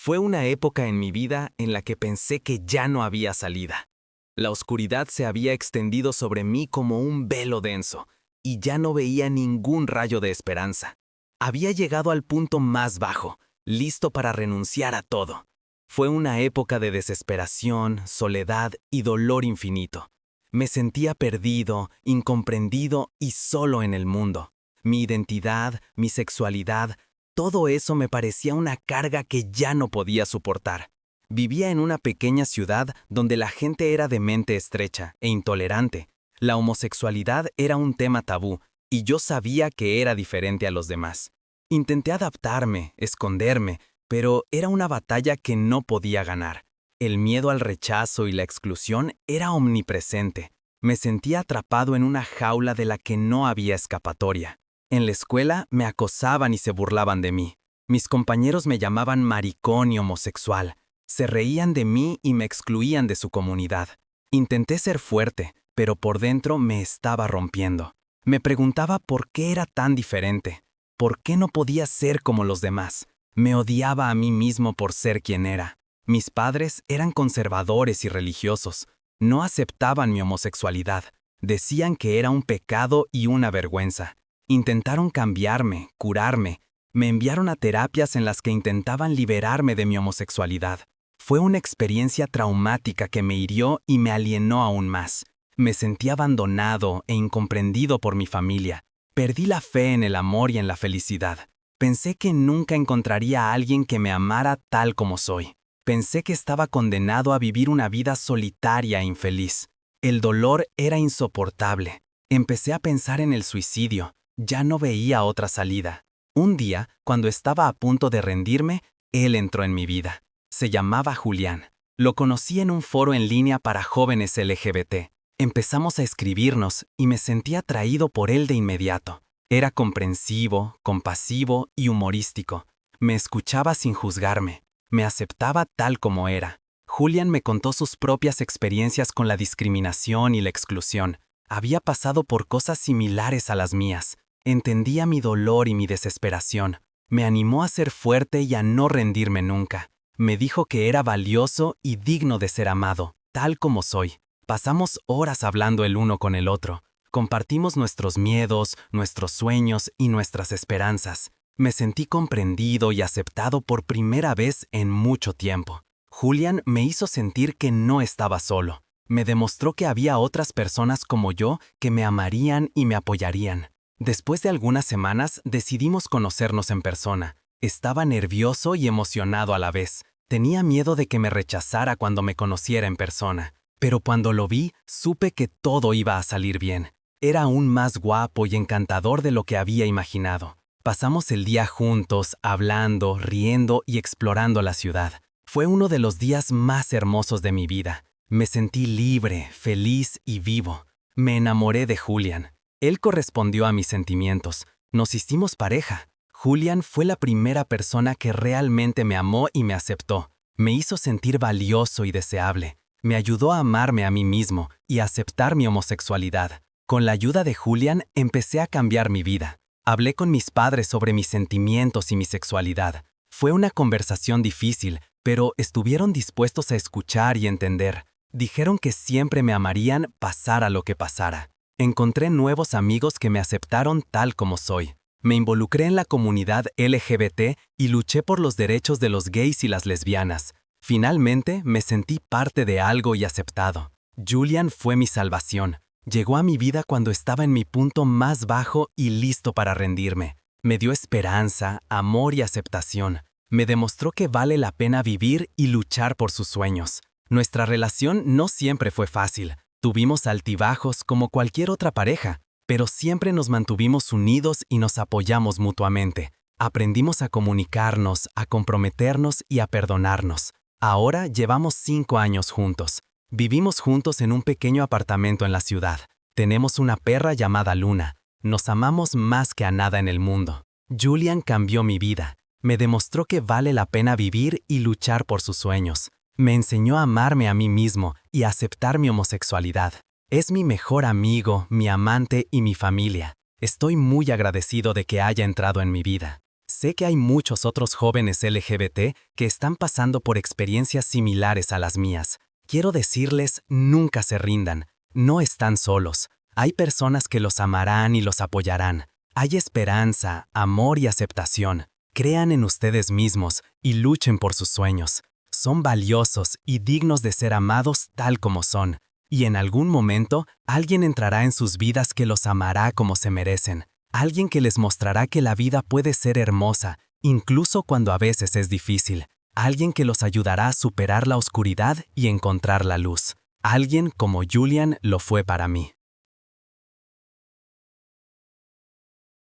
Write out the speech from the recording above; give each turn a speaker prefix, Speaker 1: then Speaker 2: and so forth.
Speaker 1: Fue una época en mi vida en la que pensé que ya no había salida. La oscuridad se había extendido sobre mí como un velo denso, y ya no veía ningún rayo de esperanza. Había llegado al punto más bajo, listo para renunciar a todo. Fue una época de desesperación, soledad y dolor infinito. Me sentía perdido, incomprendido y solo en el mundo. Mi identidad, mi sexualidad, todo eso me parecía una carga que ya no podía soportar. Vivía en una pequeña ciudad donde la gente era de mente estrecha e intolerante. La homosexualidad era un tema tabú, y yo sabía que era diferente a los demás. Intenté adaptarme, esconderme, pero era una batalla que no podía ganar. El miedo al rechazo y la exclusión era omnipresente. Me sentía atrapado en una jaula de la que no había escapatoria. En la escuela me acosaban y se burlaban de mí. Mis compañeros me llamaban maricón y homosexual. Se reían de mí y me excluían de su comunidad. Intenté ser fuerte, pero por dentro me estaba rompiendo. Me preguntaba por qué era tan diferente. ¿Por qué no podía ser como los demás? Me odiaba a mí mismo por ser quien era. Mis padres eran conservadores y religiosos. No aceptaban mi homosexualidad. Decían que era un pecado y una vergüenza. Intentaron cambiarme, curarme. Me enviaron a terapias en las que intentaban liberarme de mi homosexualidad. Fue una experiencia traumática que me hirió y me alienó aún más. Me sentí abandonado e incomprendido por mi familia. Perdí la fe en el amor y en la felicidad. Pensé que nunca encontraría a alguien que me amara tal como soy. Pensé que estaba condenado a vivir una vida solitaria e infeliz. El dolor era insoportable. Empecé a pensar en el suicidio. Ya no veía otra salida. Un día, cuando estaba a punto de rendirme, él entró en mi vida. Se llamaba Julián. Lo conocí en un foro en línea para jóvenes LGBT. Empezamos a escribirnos y me sentí atraído por él de inmediato. Era comprensivo, compasivo y humorístico. Me escuchaba sin juzgarme. Me aceptaba tal como era. Julián me contó sus propias experiencias con la discriminación y la exclusión. Había pasado por cosas similares a las mías. Entendía mi dolor y mi desesperación. Me animó a ser fuerte y a no rendirme nunca. Me dijo que era valioso y digno de ser amado, tal como soy. Pasamos horas hablando el uno con el otro. Compartimos nuestros miedos, nuestros sueños y nuestras esperanzas. Me sentí comprendido y aceptado por primera vez en mucho tiempo. Julián me hizo sentir que no estaba solo. Me demostró que había otras personas como yo que me amarían y me apoyarían. Después de algunas semanas decidimos conocernos en persona. Estaba nervioso y emocionado a la vez. Tenía miedo de que me rechazara cuando me conociera en persona. Pero cuando lo vi, supe que todo iba a salir bien. Era aún más guapo y encantador de lo que había imaginado. Pasamos el día juntos, hablando, riendo y explorando la ciudad. Fue uno de los días más hermosos de mi vida. Me sentí libre, feliz y vivo. Me enamoré de Julián. Él correspondió a mis sentimientos. Nos hicimos pareja. Julián fue la primera persona que realmente me amó y me aceptó. Me hizo sentir valioso y deseable. Me ayudó a amarme a mí mismo y a aceptar mi homosexualidad. Con la ayuda de Julián empecé a cambiar mi vida. Hablé con mis padres sobre mis sentimientos y mi sexualidad. Fue una conversación difícil, pero estuvieron dispuestos a escuchar y entender. Dijeron que siempre me amarían pasara lo que pasara. Encontré nuevos amigos que me aceptaron tal como soy. Me involucré en la comunidad LGBT y luché por los derechos de los gays y las lesbianas. Finalmente, me sentí parte de algo y aceptado. Julián fue mi salvación. Llegó a mi vida cuando estaba en mi punto más bajo y listo para rendirme. Me dio esperanza, amor y aceptación. Me demostró que vale la pena vivir y luchar por sus sueños. Nuestra relación no siempre fue fácil. Tuvimos altibajos como cualquier otra pareja, pero siempre nos mantuvimos unidos y nos apoyamos mutuamente. Aprendimos a comunicarnos, a comprometernos y a perdonarnos. Ahora llevamos 5 años juntos. Vivimos juntos en un pequeño apartamento en la ciudad. Tenemos una perra llamada Luna. Nos amamos más que a nada en el mundo. Julián cambió mi vida. Me demostró que vale la pena vivir y luchar por sus sueños. Me enseñó a amarme a mí mismo y a aceptar mi homosexualidad. Es mi mejor amigo, mi amante y mi familia. Estoy muy agradecido de que haya entrado en mi vida. Sé que hay muchos otros jóvenes LGBT que están pasando por experiencias similares a las mías. Quiero decirles, nunca se rindan. No están solos. Hay personas que los amarán y los apoyarán. Hay esperanza, amor y aceptación. Crean en ustedes mismos y luchen por sus sueños. Son valiosos y dignos de ser amados tal como son. Y en algún momento, alguien entrará en sus vidas que los amará como se merecen. Alguien que les mostrará que la vida puede ser hermosa, incluso cuando a veces es difícil. Alguien que los ayudará a superar la oscuridad y encontrar la luz. Alguien como Julian lo fue para mí.